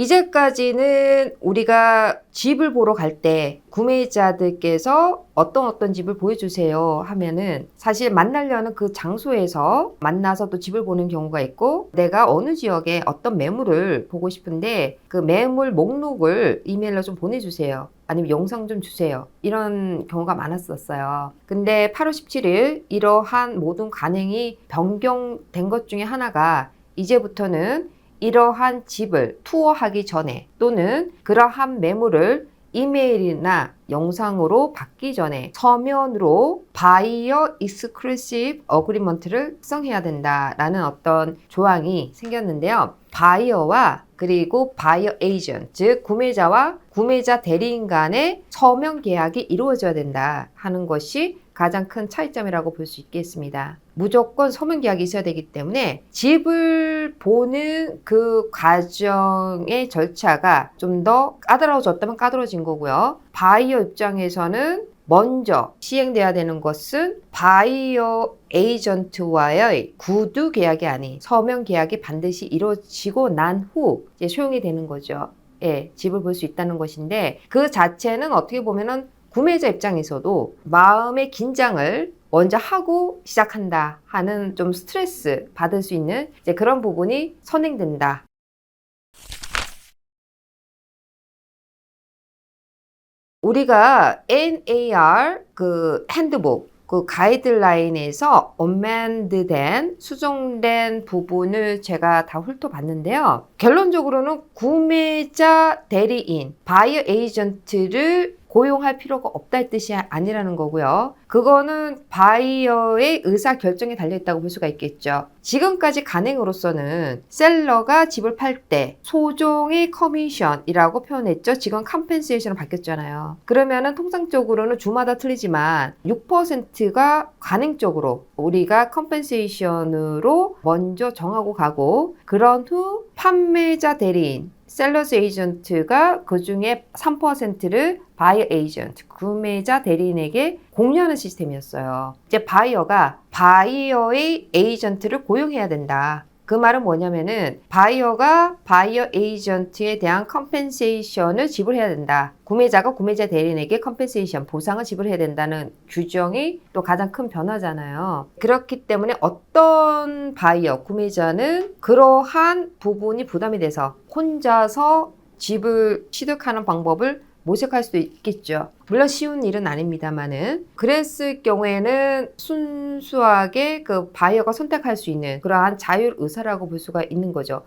이제까지는 우리가 집을 보러 갈 때 구매자들께서 어떤 집을 보여주세요 하면은 사실 만나려는 그 장소에서 만나서 또 집을 보는 경우가 있고, 내가 어느 지역에 어떤 매물을 보고 싶은데 그 매물 목록을 이메일로 좀 보내주세요, 아니면 영상 좀 주세요, 이런 경우가 많았었어요. 근데 8월 17일 이러한 모든 간행이 변경된 것 중에 하나가, 이제부터는 이러한 집을 투어하기 전에 또는 그러한 매물을 이메일이나 영상으로 받기 전에 서면으로 바이어 익스클루시브 어그리먼트를 작성해야 된다라는 어떤 조항이 생겼는데요. 바이어와 그리고 바이어 에이전트, 즉 구매자와 구매자 대리인 간의 서면 계약이 이루어져야 된다 하는 것이 가장 큰 차이점이라고 볼 수 있겠습니다. 무조건 서면 계약이 있어야 되기 때문에 집을 보는 그 과정의 절차가 좀 더 까다로워졌다면 까다로워진 거고요. 바이어 입장에서는 먼저 시행돼야 되는 것은 바이어 에이전트와의 구두 계약이 아닌 서면 계약이 반드시 이루어지고 난 후 이제 소용이 되는 거죠. 예, 집을 볼 수 있다는 것인데, 그 자체는 어떻게 보면은 구매자 입장에서도 마음의 긴장을 먼저 하고 시작한다 하는 좀 스트레스 받을 수 있는 이제 그런 부분이 선행된다. 우리가 NAR 그 핸드북 그 가이드라인에서 어멘드된 수정된 부분을 제가 다 훑어봤는데요. 결론적으로는 구매자 대리인, 바이어 에이전트를 고용할 필요가 없다는 뜻이 아니라는 거고요. 그거는 바이어의 의사 결정에 달려있다고 볼 수가 있겠죠. 지금까지 간행으로서는 셀러가 집을 팔 때 소정의 커미션이라고 표현했죠. 지금 컴펜세이션으로 바뀌었잖아요. 그러면은 통상적으로는 주마다 틀리지만 6%가 간행적으로 우리가 컴펜세이션으로 먼저 정하고 가고, 그런 후 판매자 대리인 셀러스 에이전트가 그 중에 3%를 바이어 에이전트, 구매자 대리인에게 공유하는 시스템이었어요. 이제 바이어가 바이어의 에이전트를 고용해야 된다. 그 말은 뭐냐면은 바이어가 바이어 에이전트에 대한 컴펜세이션을 지불해야 된다. 구매자가 구매자 대리인에게 컴펜세이션, 보상을 지불해야 된다는 규정이 또 가장 큰 변화잖아요. 그렇기 때문에 어떤 바이어, 구매자는 그러한 부분이 부담이 돼서 혼자서 집을 취득하는 방법을 모색할 수도 있겠죠. 물론 쉬운 일은 아닙니다만은, 그랬을 경우에는 순수하게 그 바이어가 선택할 수 있는 그러한 자율 의사라고 볼 수가 있는 거죠.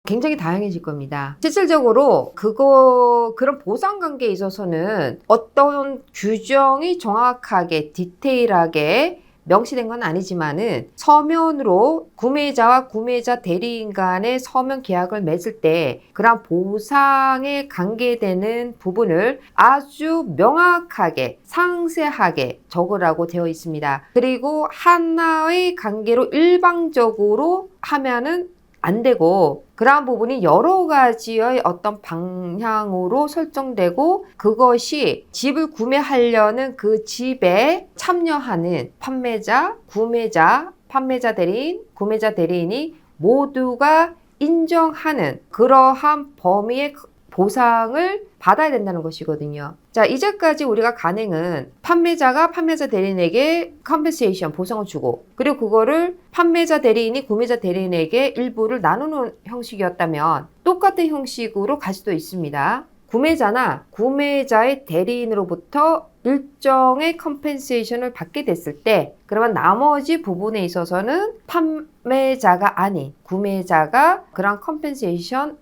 굉장히 다양해질 겁니다. 실질적으로 그런 보상 관계에 있어서는 어떤 규정이 정확하게 디테일하게 명시된 건 아니지만은, 서면으로 구매자와 구매자 대리인 간의 서면 계약을 맺을 때 그런 보상에 관계되는 부분을 아주 명확하게 상세하게 적으라고 되어 있습니다. 그리고 하나의 관계로 일방적으로 하면은 안 되고, 그러한 부분이 여러 가지의 어떤 방향으로 설정되고, 그것이 집을 구매하려는 그 집에 참여하는 판매자, 구매자, 판매자 대리인, 구매자 대리인이 모두가 인정하는 그러한 범위의 보상을 받아야 된다는 것이거든요. 자, 이제까지 우리가 간행은 판매자가 판매자 대리인에게 컴펜세이션, 보상을 주고, 그리고 그거를 판매자 대리인이 구매자 대리인에게 일부를 나누는 형식이었다면, 똑같은 형식으로 갈 수도 있습니다. 구매자나 구매자의 대리인으로부터 일정의 컴펜세이션을 받게 됐을 때, 그러면 나머지 부분에 있어서는 판매자가 아닌 구매자가 그런 컴펜세이션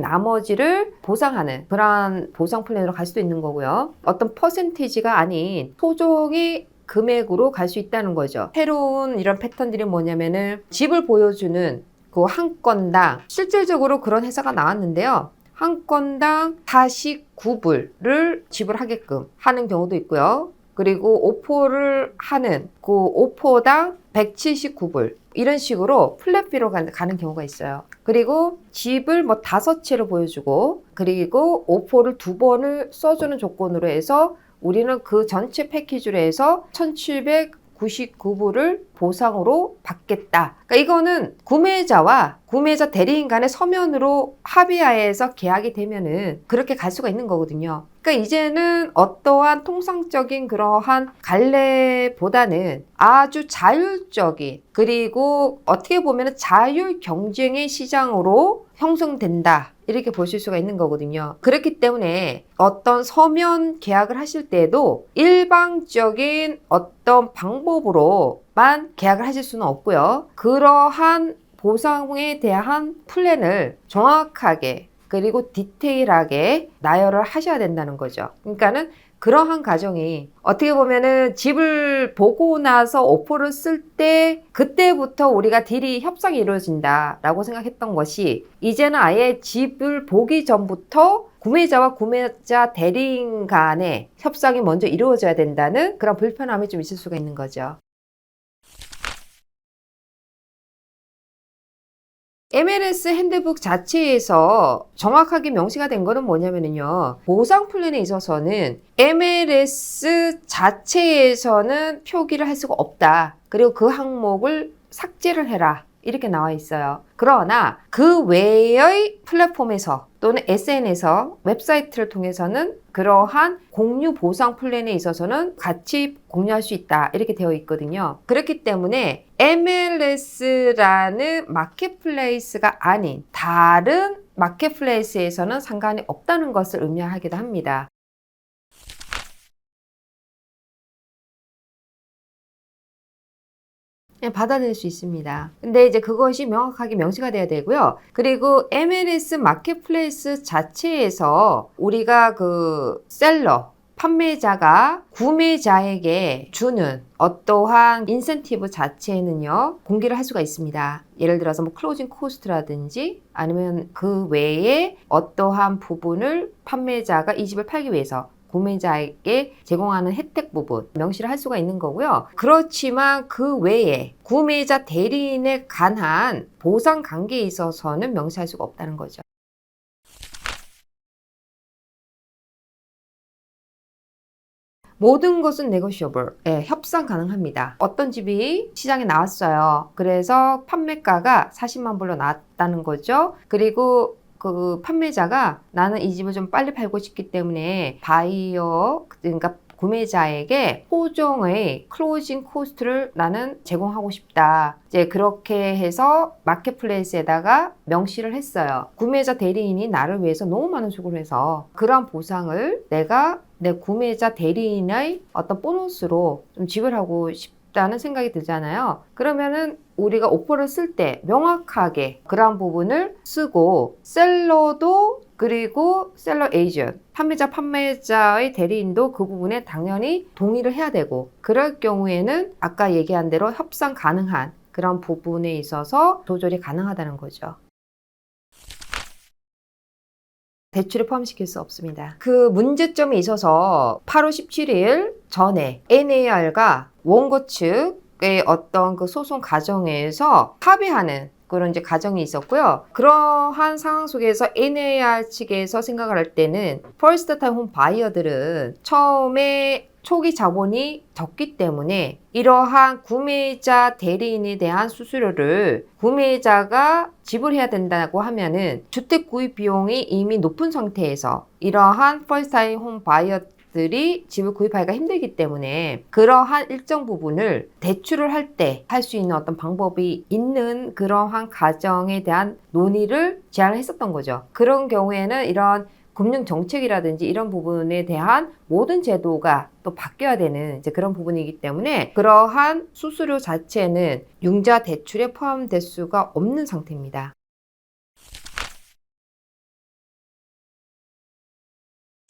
나머지를 보상하는 그러한 보상 플랜으로 갈 수도 있는 거고요. 어떤 퍼센티지가 아닌 소정의 금액으로 갈 수 있다는 거죠. 새로운 이런 패턴들이 뭐냐면은, 집을 보여주는 그 한 건당, 실질적으로 그런 회사가 나왔는데요. 한 건당 49불을 지불하게끔 하는 경우도 있고요. 그리고 오포를 하는 그 오포당 179불, 이런 식으로 플랫피로 가는 경우가 있어요. 그리고 집을 뭐 5채로 보여주고, 그리고 오포를 2번을 써주는 조건으로 해서 우리는 그 전체 패키지로 해서 1700 999불을 보상으로 받겠다. 그러니까 이거는 구매자 대리인 간의 서면으로 합의하에서 계약이 되면은 그렇게 갈 수가 있는 거거든요. 그러니까 이제는 어떠한 통상적인 그러한 관례보다는 아주 자율적인, 그리고 어떻게 보면 자율 경쟁의 시장으로 형성된다, 이렇게 보실 수가 있는 거거든요. 그렇기 때문에 어떤 서면 계약을 하실 때도 일방적인 어떤 방법으로만 계약을 하실 수는 없고요. 그러한 보상에 대한 플랜을 정확하게 그리고 디테일하게 나열을 하셔야 된다는 거죠. 그러니까는 그러한 과정이 어떻게 보면은 집을 보고 나서 오퍼를 쓸 때 그때부터 우리가 딜이 협상이 이루어진다라고 생각했던 것이 이제는 아예 집을 보기 전부터 구매자와 구매자 대리인 간의 협상이 먼저 이루어져야 된다는 그런 불편함이 좀 있을 수가 있는 거죠. MLS 핸드북 자체에서 정확하게 명시가 된 거는 뭐냐면요. 보상 플랜에 있어서는 MLS 자체에서는 표기를 할 수가 없다. 그리고 그 항목을 삭제를 해라, 이렇게 나와 있어요. 그러나 그 외의 플랫폼에서 또는 SN에서 웹사이트를 통해서는 그러한 공유 보상 플랜에 있어서는 같이 공유할 수 있다, 이렇게 되어 있거든요. 그렇기 때문에 MLS라는 마켓플레이스가 아닌 다른 마켓플레이스에서는 상관이 없다는 것을 의미하기도 합니다. 받아들일 수 있습니다. 근데 이제 그것이 명확하게 명시가 돼야 되고요. 그리고 MLS 마켓플레이스 자체에서 우리가 그 셀러, 판매자가 구매자에게 주는 어떠한 인센티브 자체는요, 공개를 할 수가 있습니다. 예를 들어서 뭐 클로징 코스트라든지 아니면 그 외에 어떠한 부분을 판매자가 이 집을 팔기 위해서 구매자에게 제공하는 혜택 부분 명시를 할 수가 있는 거고요. 그렇지만 그 외에 구매자 대리인에 관한 보상 관계에 있어서는 명시할 수가 없다는 거죠. 모든 것은 negotiable, 협상 가능합니다. 어떤 집이 시장에 나왔어요. 그래서 판매가가 40만 불로 나왔다는 거죠. 그리고 그 판매자가 나는 이 집을 좀 빨리 팔고 싶기 때문에 바이어, 그러니까 구매자에게 소정의 클로징 코스트를 나는 제공하고 싶다. 이제 그렇게 해서 마켓플레이스에다가 명시를 했어요. 구매자 대리인이 나를 위해서 너무 많은 수고를 해서 그러한 보상을 내가 내 구매자 대리인의 어떤 보너스로 좀 지불하고 싶다는 생각이 들잖아요. 그러면은 우리가 오퍼를 쓸 때 명확하게 그러한 부분을 쓰고 셀러도 그리고 셀러 에이전, 판매자의 대리인도 그 부분에 당연히 동의를 해야 되고 그럴 경우에는 아까 얘기한 대로 협상 가능한 그런 부분에 있어서 조절이 가능하다는 거죠. 대출에 포함시킬 수 없습니다. 그 문제점이 있어서 8월 17일 전에 NAR과 원고 측의 어떤 그 소송 과정에서 합의하는 그런 이제 과정이 있었고요. 그러한 상황 속에서 NAR 측에서 생각을 할 때는 퍼스트 타임 홈 바이어들은 처음에 초기 자본이 적기 때문에 이러한 구매자 대리인에 대한 수수료를 구매자가 지불해야 된다고 하면은 주택 구입 비용이 이미 높은 상태에서 이러한 퍼스트 타임 홈 바이어들이 집을 구입하기가 힘들기 때문에 그러한 일정 부분을 대출을 할 때 할 수 있는 어떤 방법이 있는 그러한 가정에 대한 논의를 제안을 했었던 거죠. 그런 경우에는 이런 금융 정책이라든지 이런 부분에 대한 모든 제도가 또 바뀌어야 되는 이제 그런 부분이기 때문에 그러한 수수료 자체는 융자 대출에 포함될 수가 없는 상태입니다.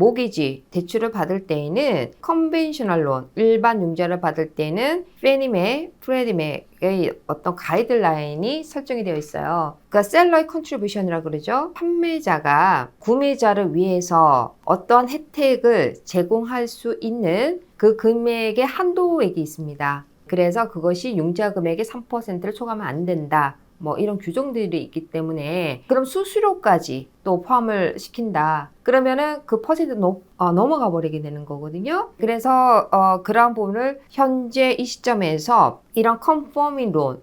모기지 대출을 받을 때에는 컨벤셔널 론, 일반 융자를 받을 때는 페니맥, 프레디맥의 어떤 가이드라인이 설정이 되어 있어요. 그러니까 셀러의 컨트리뷰션이라고 그러죠. 판매자가 구매자를 위해서 어떤 혜택을 제공할 수 있는 그 금액의 한도액이 있습니다. 그래서 그것이 융자 금액의 3%를 초과하면 안 된다 뭐 이런 규정들이 있기 때문에 그럼 수수료까지 또 포함을 시킨다. 그러면은 그 퍼센트 넘어가 버리게 되는 거거든요. 그래서 그러한 부분을 현재 이 시점에서 이런 컨포밍 론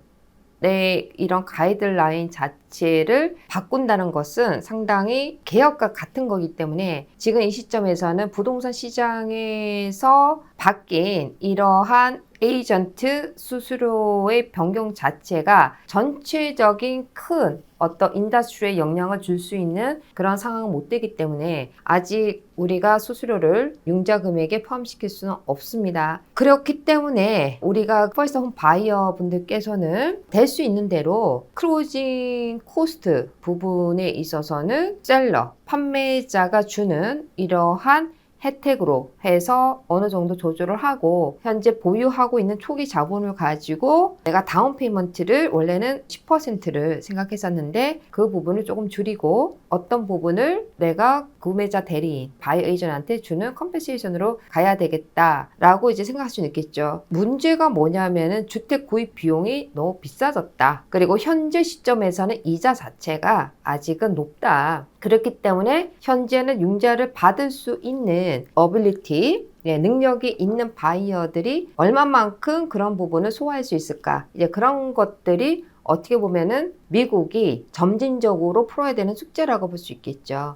이런 가이드라인 자체를 바꾼다는 것은 상당히 개혁과 같은 거기 때문에 지금 이 시점에서는 부동산 시장에서 바뀐 이러한 에이전트 수수료의 변경 자체가 전체적인 큰 어떤 인더스트리에 영향을 줄 수 있는 그런 상황은 못 되기 때문에 아직 우리가 수수료를 융자 금액에 포함시킬 수는 없습니다. 그렇기 때문에 우리가 퍼스트 홈 바이어 분들께서는 될 수 있는 대로 클로징 코스트 부분에 있어서는 셀러, 판매자가 주는 이러한 혜택으로 해서 어느 정도 조절을 하고 현재 보유하고 있는 초기 자본을 가지고 내가 다운 페이먼트를 원래는 10%를 생각했었는데 그 부분을 조금 줄이고 어떤 부분을 내가 구매자 대리인, 바이 에이전트한테 주는 컴pen세이션으로 가야 되겠다라고 이제 생각할 수 있겠죠. 문제가 뭐냐면은 주택 구입 비용이 너무 비싸졌다. 그리고 현재 시점에서는 이자 자체가 아직은 높다. 그렇기 때문에 현재는 융자를 받을 수 있는 어빌리티, 능력이 있는 바이어들이 얼마만큼 그런 부분을 소화할 수 있을까? 이제 그런 것들이 어떻게 보면은 미국이 점진적으로 풀어야 되는 숙제라고 볼 수 있겠죠.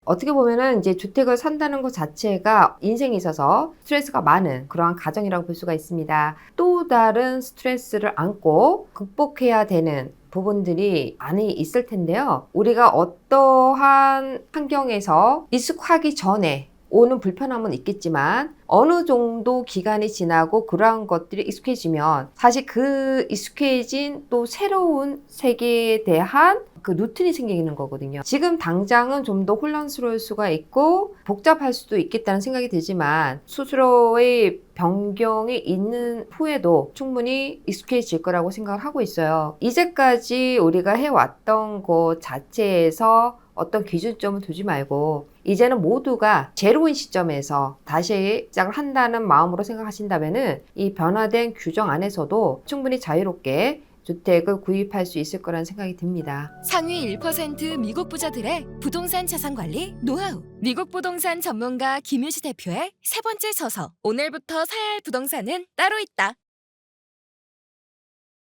어떻게 보면은 이제 주택을 산다는 것 자체가 인생에 있어서 스트레스가 많은 그러한 가정이라고 볼 수가 있습니다. 또 다른 스트레스를 안고 극복해야 되는 부분들이 많이 있을 텐데요. 우리가 어떠한 환경에서 익숙하기 전에 오는 불편함은 있겠지만 어느 정도 기간이 지나고 그러한 것들이 익숙해지면 사실 그 익숙해진 또 새로운 세계에 대한 그 루틴이 생기는 거거든요. 지금 당장은 좀 더 혼란스러울 수가 있고 복잡할 수도 있겠다는 생각이 들지만 수수료의 변경이 있는 후에도 충분히 익숙해질 거라고 생각을 하고 있어요. 이제까지 우리가 해왔던 것 자체에서 어떤 기준점을 두지 말고 이제는 모두가 제로인 시점에서 다시 시작을 한다는 마음으로 생각하신다면은 이 변화된 규정 안에서도 충분히 자유롭게 주택을 구입할 수 있을 거라는 생각이 듭니다. 상위 1% 미국 부자들의 부동산 자산 관리 노하우. 미국 부동산 전문가 김유시 대표의 세 번째 서서. 오늘부터 사야 할 부동산은 따로 있다.